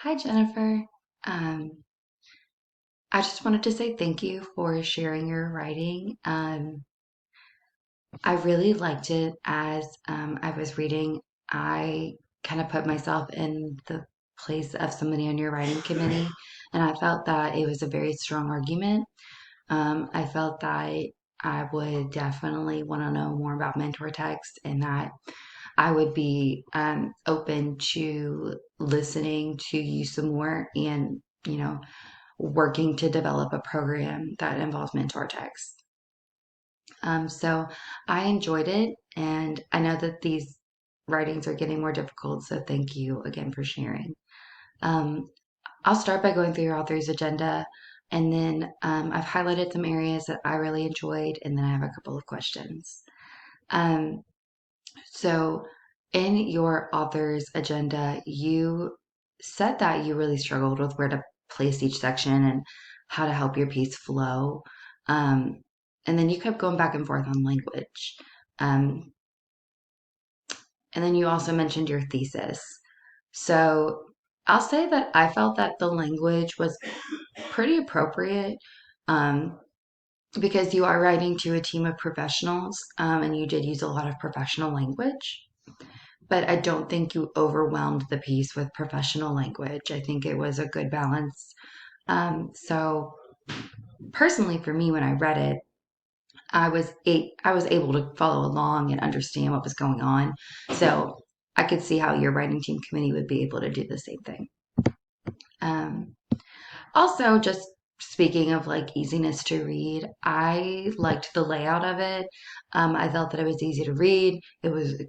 Hi, Jennifer. Um, I just wanted to say thank you for sharing your writing. I really liked it as I was reading. I kind of put myself in the place of somebody on your writing committee, and I felt that it was a very strong argument. I felt that I would definitely want to know more about mentor text and that I would be open to listening to you some more and, working to develop a program that involves mentor text. So I enjoyed it, and I know that these writings are getting more difficult, so thank you again for sharing. Um, I'll start by going through your author's agenda, and then I've highlighted some areas that I really enjoyed, and then I have a couple of questions. Um, so, in your author's agenda, you said that you really struggled with where to place each section and how to help your piece flow. Um, and then you kept going back and forth on language. Um, and then you also mentioned your thesis. So, I'll say that I felt that the language was pretty appropriate um, because you are writing to a team of professionals and you did use a lot of professional language. But I don't think you overwhelmed the piece with professional language. I think it was a good balance. So personally, for me, when I read it, I was able to follow along and understand what was going on. So I could see how your writing team committee would be able to do the same thing. Um, Also, just speaking of like easiness to read, I liked the layout of it. I felt that it was easy to read. It was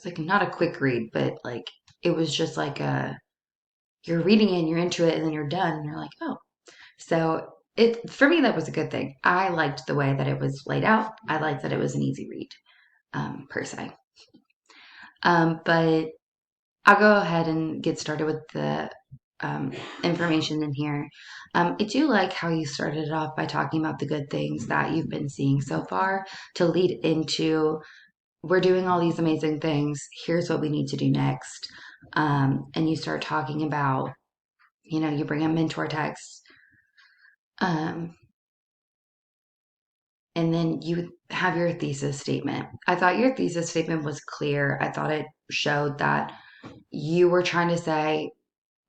like not a quick read, but like it was just like you're reading it and you're into it and then you're done and you're like, oh. So it for me that was a good thing. I liked the way that it was laid out. I liked that it was an easy read, per se. But I'll go ahead and get started with the um, information in here. I do like how you started it off by talking about the good things that you've been seeing so far to lead into we're doing all these amazing things. Here's what we need to do next. And you start talking about, you bring a mentor text. Um, and then you have your thesis statement. I thought your thesis statement was clear. I thought it showed that you were trying to say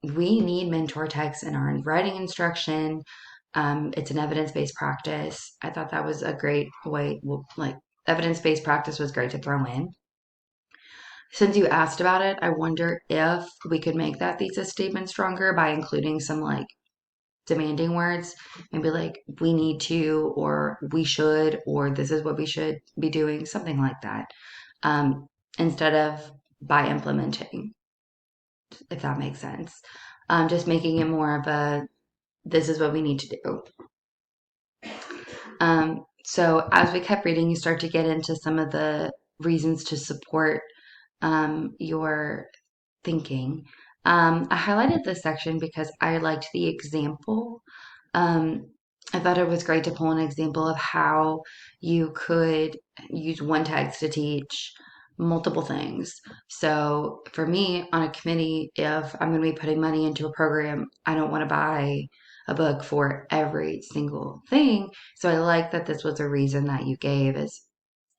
we need mentor text in our writing instruction. It's an evidence-based practice. I thought that was a great way, well, like evidence-based practice was great to throw in. Since you asked about it, I wonder if we could make that thesis statement stronger by including some like demanding words and be like, we need to, or we should, or this is what we should be doing, something like that, um, instead of by implementing, if that makes sense. Just making it more of a this is what we need to do. So as we kept reading, you start to get into some of the reasons to support your thinking. I highlighted this section because I liked the example. Um, I thought it was great to pull an example of how you could use one text to teach multiple things. So for me on a committee, if I'm going to be putting money into a program, I don't want to buy a book for every single thing. So I like that this was a reason that you gave is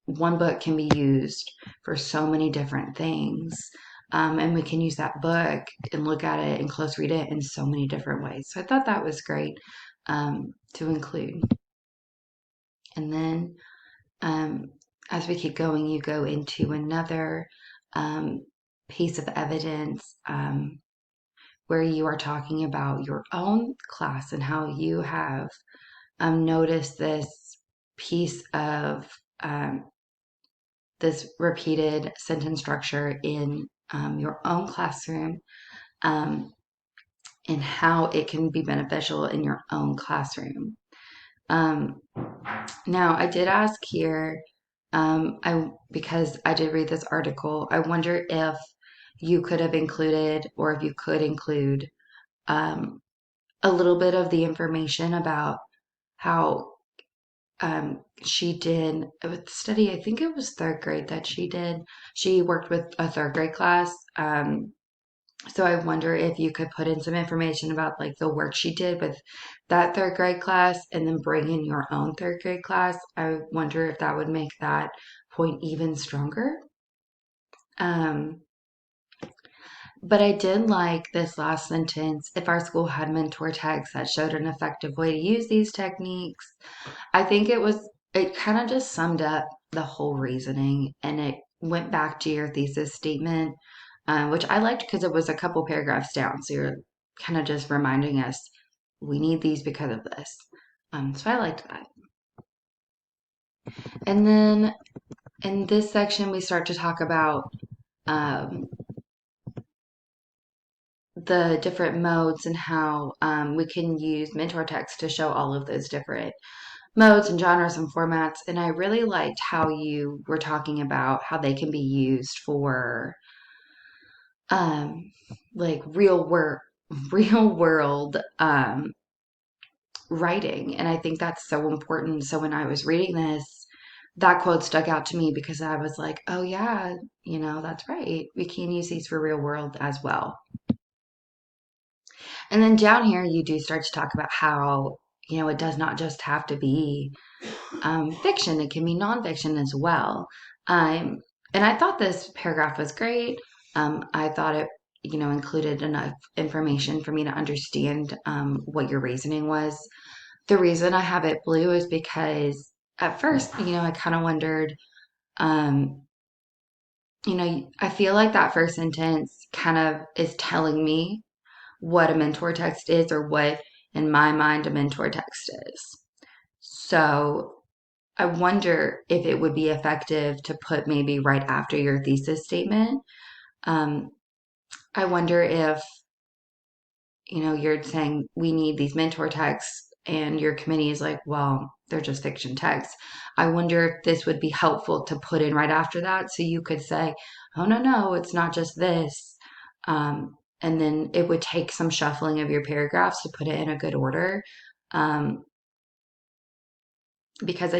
one book can be used for so many different things. And we can use that book and look at it and close read it in so many different ways. So I thought that was great to include. And then um, as we keep going, you go into another um, piece of evidence where you are talking about your own class and how you have noticed this piece of this repeated sentence structure in your own classroom um, and how it can be beneficial in your own classroom. Um, Now, I did ask here, I because I did read this article, I wonder if you could have included or if you could include um, a little bit of the information about how she did with the study. I think it was third grade that she did. She worked with a third grade class, So I wonder if you could put in some information about like the work she did with that third grade class and then bring in your own third grade class. I wonder if that would make that point even stronger. Um, but I did like this last sentence. If our school had mentor texts that showed an effective way to use these techniques, I think it kind of just summed up the whole reasoning and it went back to your thesis statement, which I liked because it was a couple paragraphs down. So you're kind of just reminding us we need these because of this. So I liked that. And then in this section, we start to talk about um, the different modes and how we can use mentor text to show all of those different modes and genres and formats. And I really liked how you were talking about how they can be used for um, like real world writing. And I think that's so important. So when I was reading this, that quote stuck out to me because I was like, oh yeah, that's right. We can use these for real world as well. And then down here, you do start to talk about how, it does not just have to be fiction, it can be nonfiction as well. Um, and I thought this paragraph was great. I thought it, included enough information for me to understand what your reasoning was. The reason I have it blue is because at first, I kind of wondered, um, I feel like that first sentence kind of is telling me what a mentor text is or what, in my mind, a mentor text is. So I wonder if it would be effective to put maybe right after your thesis statement. Um, I wonder if, you're saying we need these mentor texts and your committee is like, well, they're just fiction texts. I wonder if this would be helpful to put in right after that. So you could say, oh, no, no, it's not just this. And then it would take some shuffling of your paragraphs to put it in a good order. Um, because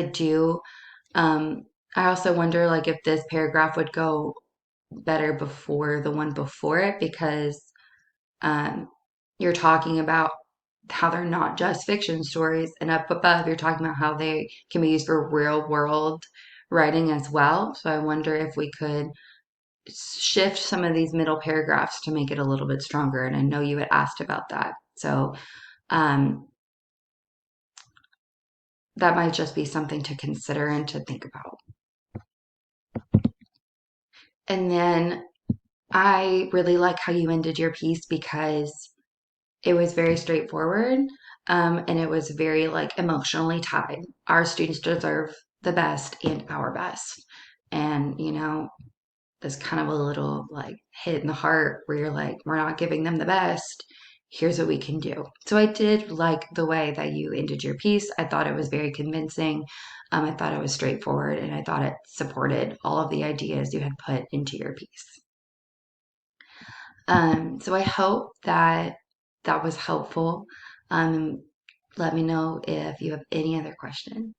um, I also wonder like if this paragraph would go better before the one before it because um, you're talking about how they're not just fiction stories, and up above you're talking about how they can be used for real world writing as well. So I wonder if we could shift some of these middle paragraphs to make it a little bit stronger. And I know you had asked about that. So um, that might just be something to consider and to think about. And then I really like how you ended your piece because it was very straightforward, and it was very like emotionally tied. Our students deserve the best and our best. And, there's kind of a little like hit in the heart where you're like, we're not giving them the best. Here's what we can do. So I did like the way that you ended your piece. I thought it was very convincing. I thought it was straightforward and I thought it supported all of the ideas you had put into your piece. So I hope that that was helpful. Um, Let me know if you have any other questions.